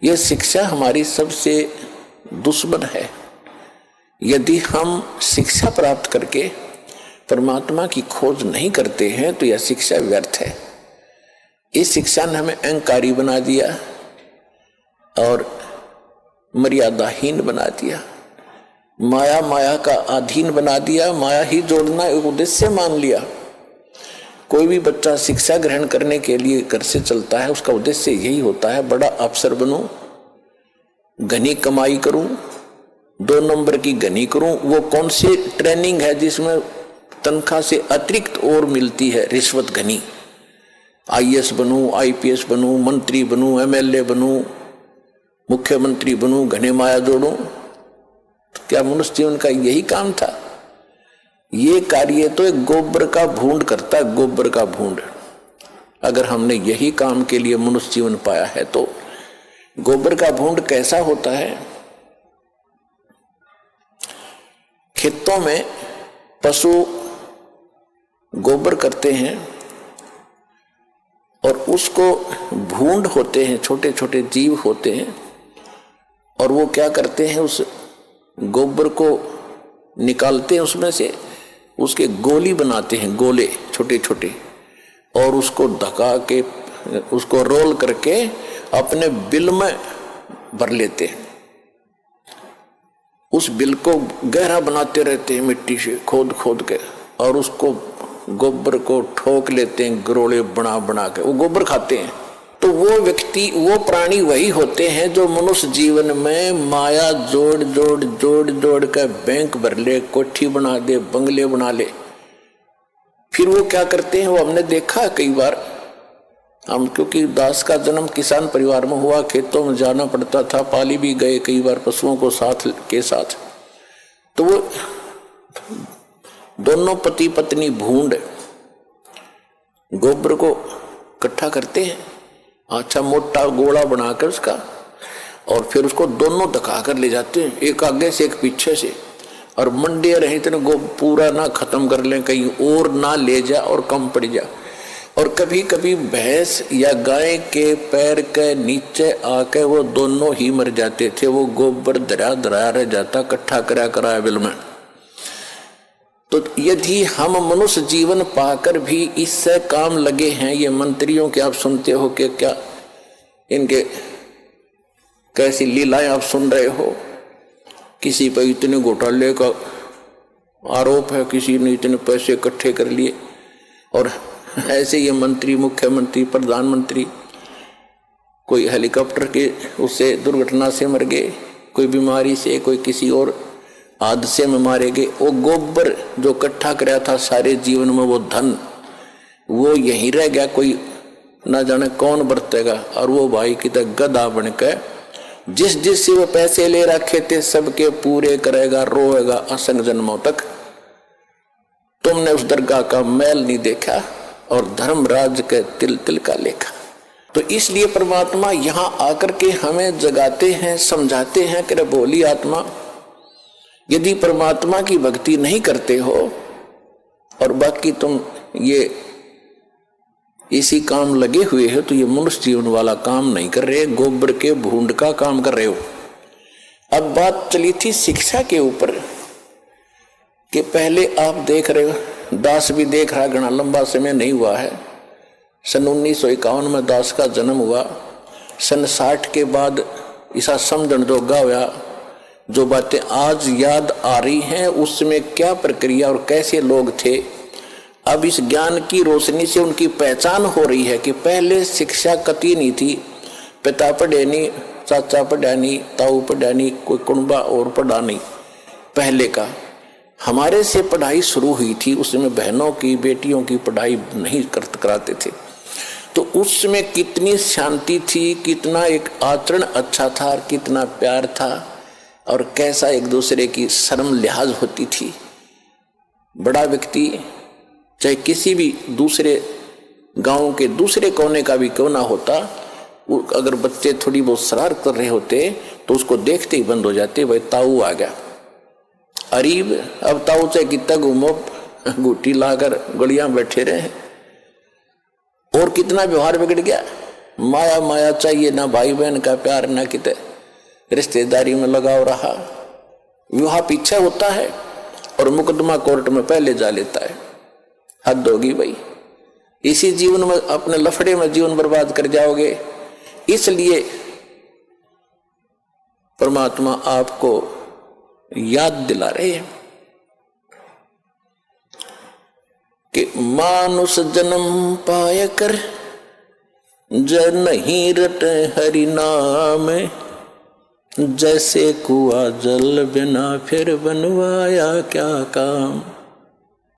यह शिक्षा हमारी सबसे दुश्मन है। यदि हम शिक्षा प्राप्त करके परमात्मा की खोज नहीं करते हैं तो यह शिक्षा व्यर्थ है। इस शिक्षा ने हमें अहंकारी बना दिया और मर्यादाहीन बना दिया, माया का अधीन बना दिया, माया ही जोड़ना एक उद्देश्य मान लिया। कोई भी बच्चा शिक्षा ग्रहण करने के लिए घर से चलता है, उसका उद्देश्य यही होता है, बड़ा अफसर बनूं, घनी कमाई करूं, 2 नंबर की घनी करूं। वो कौन सी ट्रेनिंग है जिसमें तनख्वाह से अतिरिक्त और मिलती है? रिश्वत घनी। IAS बनूं, IPS बनूं, मंत्री बनूं, MLA बनूं, मुख्यमंत्री बनूं, घने माया जोड़ूं। क्या मनुष्य जीवन का यही काम था? ये कार्य तो एक गोबर का भूंड करता है, गोबर का भूंड। अगर हमने यही काम के लिए मनुष्य जीवन पाया है तो गोबर का भूंड कैसा होता है? खेतों में पशु गोबर करते हैं और उसको भूंड होते हैं, छोटे छोटे जीव होते हैं, और वो क्या करते हैं, उस गोबर को निकालते हैं, उसमें से उसके गोली बनाते हैं, गोले छोटे छोटे, और उसको धका के उसको रोल करके अपने बिल में भर लेते हैं। उस बिल को गहरा बनाते रहते हैं मिट्टी से खोद खोद के, और उसको गोबर को ठोक लेते हैं गरोले बना बना के, वो गोबर खाते हैं। तो वो व्यक्ति, वो प्राणी वही होते हैं जो मनुष्य जीवन में माया जोड़ जोड़ जोड़ जोड़ कर बैंक भर ले, कोठी बना दे, बंगले बना ले। फिर वो क्या करते हैं, वो हमने देखा कई बार। हम क्योंकि दास का जन्म किसान परिवार में हुआ, खेतों में जाना पड़ता था, पाली भी गए कई बार पशुओं को साथ के साथ। तो वो दोनों पति पत्नी भूंड गोबर को इकट्ठा करते हैं, अच्छा मोटा गोला बनाकर उसका, और फिर उसको दोनों धका कर ले जाते हैं, एक आगे से एक पीछे से, और मंडे रहे इतने गो पूरा ना खत्म कर लें, कहीं और ना ले जा और कम पड़ जा। और कभी कभी भैंस या गाय के पैर के नीचे आके वो दोनों ही मर जाते थे। वो गोबर धरा धरा रह जाता, इकट्ठा करा करा बिल में। तो यदि हम मनुष्य जीवन पाकर भी इससे काम लगे हैं, ये मंत्रियों के आप सुनते हो कि क्या इनके कैसी लीलाएं आप सुन रहे हो, किसी पर इतने घोटाले का आरोप है, किसी ने इतने पैसे इकट्ठे कर लिए, और ऐसे ये मंत्री, मुख्यमंत्री, प्रधानमंत्री, कोई हेलीकॉप्टर के उससे दुर्घटना से मर गए, कोई बीमारी से, कोई किसी और हादसे में मारे गए। वो गोबर जो इकट्ठा कराया था सारे जीवन में, वो धन वो यहीं रह गया, कोई ना जाने कौन बरतेगा। और वो भाई की तरह गधा बनकर जिस जिस से वो पैसे ले रखे थे सबके पूरे करेगा, रोएगा असंग जन्मों तक। तुमने उस दरगाह का मैल नहीं देखा और धर्मराज के तिल तिल का लेखा। तो इसलिए परमात्मा यहाँ आकर के हमें जगाते हैं, समझाते हैं कि बोली आत्मा, यदि परमात्मा की भक्ति नहीं करते हो और बाकी तुम ये इसी काम लगे हुए हो, तो ये मनुष्य जीवन वाला काम नहीं कर रहे, गोबर के भूंड का काम कर रहे हो। अब बात चली थी शिक्षा के ऊपर कि पहले आप देख रहे हो, दास भी देख रहा, घना लंबा समय नहीं हुआ है। सन 1951 में दास का जन्म हुआ। सन 60 के बाद ऐसा समझण जोगा हुआ, जो बातें आज याद आ रही हैं उसमें क्या प्रक्रिया और कैसे लोग थे। अब इस ज्ञान की रोशनी से उनकी पहचान हो रही है कि पहले शिक्षा कती नहीं थी, पिता पढ़े नहीं, चाचा पढ़ा नहीं, ताऊ पढ़ा नहीं, कोई कुंबा और पढ़ा नहीं। पहले का हमारे से पढ़ाई शुरू हुई थी, उसमें बहनों की, बेटियों की पढ़ाई नहीं कराते थे। तो उसमें कितनी शांति थी, कितना एक आचरण अच्छा था, कितना प्यार था, और कैसा एक दूसरे की शर्म लिहाज होती थी। बड़ा व्यक्ति चाहे किसी भी दूसरे गांव के दूसरे कोने का भी क्यों ना होता, अगर बच्चे थोड़ी बहुत शरारत कर रहे होते तो उसको देखते ही बंद हो जाते, भाई ताऊ आ गया। अरीब अब ताऊ चाहे कितना घूमो, घूटी लाकर गलियां बैठे रहे, और कितना व्यवहार बिगड़ गया। माया माया चाहिए, ना भाई बहन का प्यार, ना किते रिश्तेदारी में लगाव रहा। विवाह पीछे होता है और मुकदमा कोर्ट में पहले जा लेता है। हद होगी भाई, इसी जीवन में अपने लफड़े में जीवन बर्बाद कर जाओगे। इसलिए परमात्मा आपको याद दिला रहे हैं कि मानुष जन्म पाय कर जब नहीं रटे हरि नाम, जैसे कुआं जल बिना फिर बनवाया क्या काम।